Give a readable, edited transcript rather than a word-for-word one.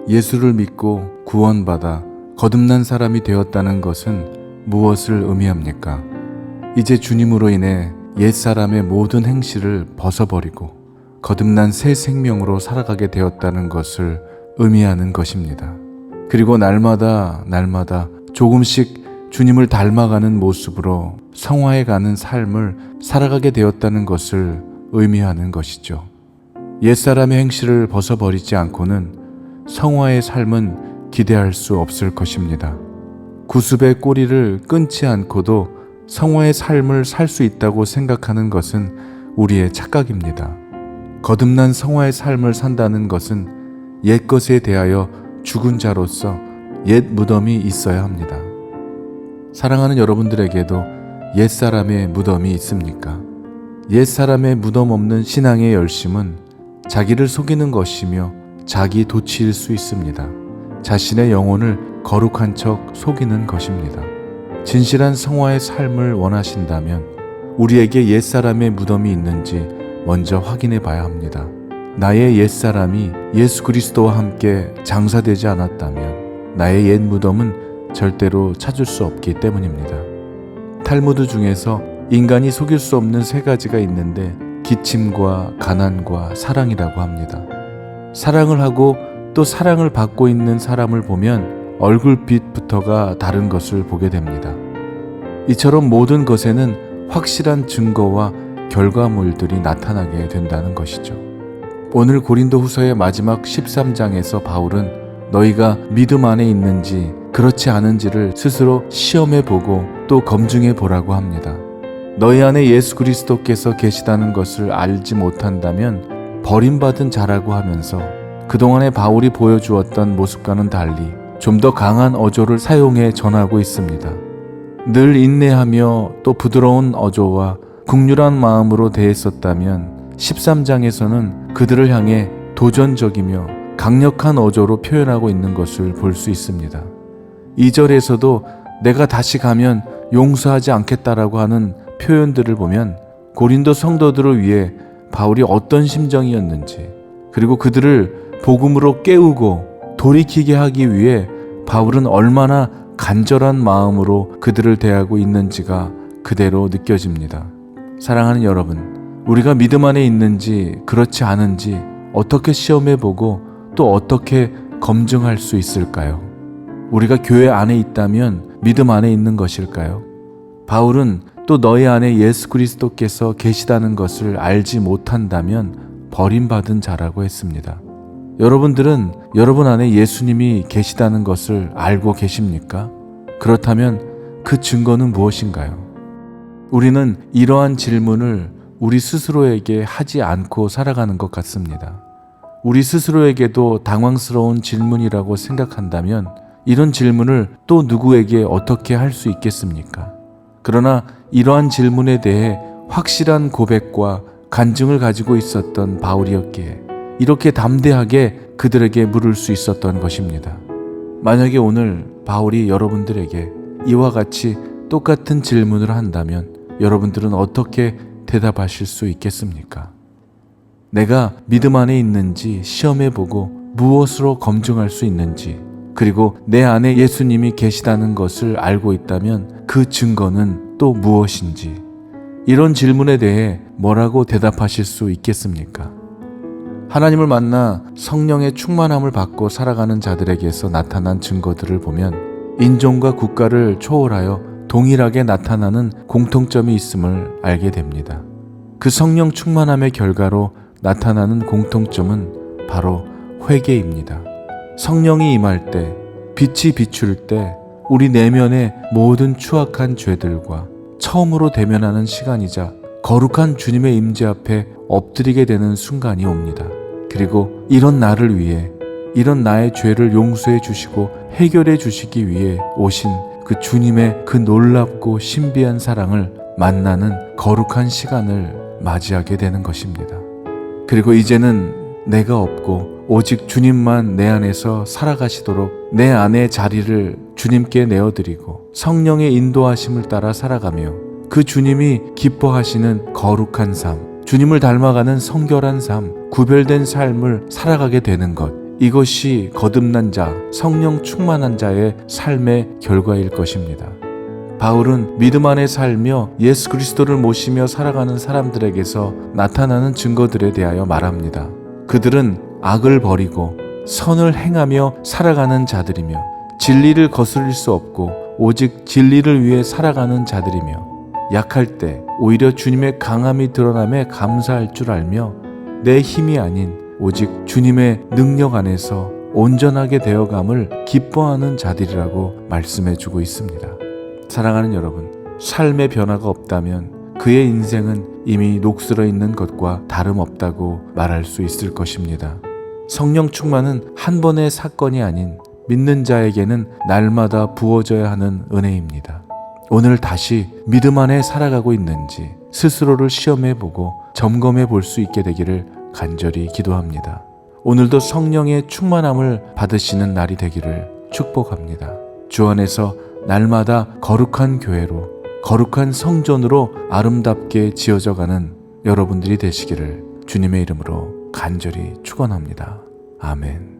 예수를 믿고 구원받아 거듭난 사람이 되었다는 것은 무엇을 의미합니까? 이제 주님으로 인해 옛사람의 모든 행실을 벗어버리고 거듭난 새 생명으로 살아가게 되었다는 것을 의미하는 것입니다. 그리고 날마다 조금씩 주님을 닮아가는 모습으로 성화해가는 삶을 살아가게 되었다는 것을 의미하는 것이죠. 옛사람의 행실을 벗어버리지 않고는 성화의 삶은 기대할 수 없을 것입니다. 구습의 꼬리를 끊지 않고도 성화의 삶을 살 수 있다고 생각하는 것은 우리의 착각입니다. 거듭난 성화의 삶을 산다는 것은 옛것에 대하여 죽은 자로서 옛 무덤이 있어야 합니다. 사랑하는 여러분들에게도 옛사람의 무덤이 있습니까? 옛사람의 무덤 없는 신앙의 열심은 자기를 속이는 것이며 자기 도취일 수 있습니다. 자신의 영혼을 거룩한 척 속이는 것입니다. 진실한 성화의 삶을 원하신다면 우리에게 옛사람의 무덤이 있는지 먼저 확인해 봐야 합니다. 나의 옛사람이 예수 그리스도와 함께 장사되지 않았다면 나의 옛 무덤은 절대로 찾을 수 없기 때문입니다. 탈무드 중에서 인간이 속일 수 없는 세 가지가 있는데 기침과 가난과 사랑이라고 합니다. 사랑을 하고 또 사랑을 받고 있는 사람을 보면 얼굴빛부터가 다른 것을 보게 됩니다. 이처럼 모든 것에는 확실한 증거와 결과물들이 나타나게 된다는 것이죠. 오늘 고린도 후서의 마지막 13장에서 바울은 너희가 믿음 안에 있는지 그렇지 않은지를 스스로 시험해 보고 또 검증해 보라고 합니다. 너희 안에 예수 그리스도께서 계시다는 것을 알지 못한다면 버림받은 자라고 하면서 그동안에 바울이 보여주었던 모습과는 달리 좀 더 강한 어조를 사용해 전하고 있습니다. 늘 인내하며 또 부드러운 어조와 국률한 마음으로 대했었다면 13장에서는 그들을 향해 도전적이며 강력한 어조로 표현하고 있는 것을 볼 수 있습니다. 2절에서도 내가 다시 가면 용서하지 않겠다라고 하는 표현들을 보면 고린도 성도들을 위해 바울이 어떤 심정이었는지, 그리고 그들을 복음으로 깨우고 돌이키게 하기 위해 바울은 얼마나 간절한 마음으로 그들을 대하고 있는지가 그대로 느껴집니다. 사랑하는 여러분, 우리가 믿음 안에 있는지 그렇지 않은지 어떻게 시험해보고 또 어떻게 검증할 수 있을까요? 우리가 교회 안에 있다면 믿음 안에 있는 것일까요? 바울은 또 너희 안에 예수 그리스도께서 계시다는 것을 알지 못한다면 버림받은 자라고 했습니다. 여러분들은 여러분 안에 예수님이 계시다는 것을 알고 계십니까? 그렇다면 그 증거는 무엇인가요? 우리는 이러한 질문을 우리 스스로에게 하지 않고 살아가는 것 같습니다. 우리 스스로에게도 당황스러운 질문이라고 생각한다면 이런 질문을 또 누구에게 어떻게 할 수 있겠습니까? 그러나 이러한 질문에 대해 확실한 고백과 간증을 가지고 있었던 바울이었기에 이렇게 담대하게 그들에게 물을 수 있었던 것입니다. 만약에 오늘 바울이 여러분들에게 이와 같이 똑같은 질문을 한다면 여러분들은 어떻게 대답하실 수 있겠습니까? 내가 믿음 안에 있는지 시험해보고 무엇으로 검증할 수 있는지, 그리고 내 안에 예수님이 계시다는 것을 알고 있다면 그 증거는 또 무엇인지, 이런 질문에 대해 뭐라고 대답하실 수 있겠습니까? 하나님을 만나 성령의 충만함을 받고 살아가는 자들에게서 나타난 증거들을 보면 인종과 국가를 초월하여 동일하게 나타나는 공통점이 있음을 알게 됩니다. 그 성령 충만함의 결과로 나타나는 공통점은 바로 회개입니다. 성령이 임할 때, 빛이 비출 때 우리 내면의 모든 추악한 죄들과 처음으로 대면하는 시간이자 거룩한 주님의 임재 앞에 엎드리게 되는 순간이 옵니다. 그리고 이런 나를 위해, 이런 나의 죄를 용서해 주시고 해결해 주시기 위해 오신 그 주님의 그 놀랍고 신비한 사랑을 만나는 거룩한 시간을 맞이하게 되는 것입니다. 그리고 이제는 내가 없고 오직 주님만 내 안에서 살아가시도록 내 안의 자리를 주님께 내어드리고 성령의 인도하심을 따라 살아가며 그 주님이 기뻐하시는 거룩한 삶, 주님을 닮아가는 성결한 삶, 구별된 삶을 살아가게 되는 것, 이것이 거듭난 자, 성령 충만한 자의 삶의 결과일 것입니다. 바울은 믿음 안에 살며 예수 그리스도를 모시며 살아가는 사람들에게서 나타나는 증거들에 대하여 말합니다. 그들은 악을 버리고 선을 행하며 살아가는 자들이며 진리를 거스릴 수 없고 오직 진리를 위해 살아가는 자들이며 약할 때 오히려 주님의 강함이 드러남에 감사할 줄 알며 내 힘이 아닌 오직 주님의 능력 안에서 온전하게 되어감을 기뻐하는 자들이라고 말씀해 주고 있습니다. 사랑하는 여러분, 삶의 변화가 없다면 그의 인생은 이미 녹슬어 있는 것과 다름없다고 말할 수 있을 것입니다. 성령 충만은 한 번의 사건이 아닌 믿는 자에게는 날마다 부어져야 하는 은혜입니다. 오늘 다시 믿음 안에 살아가고 있는지 스스로를 시험해보고 점검해 볼 수 있게 되기를 간절히 기도합니다. 오늘도 성령의 충만함을 받으시는 날이 되기를 축복합니다. 주 안에서 날마다 거룩한 교회로, 거룩한 성전으로 아름답게 지어져가는 여러분들이 되시기를 주님의 이름으로 간절히 축원합니다. 아멘.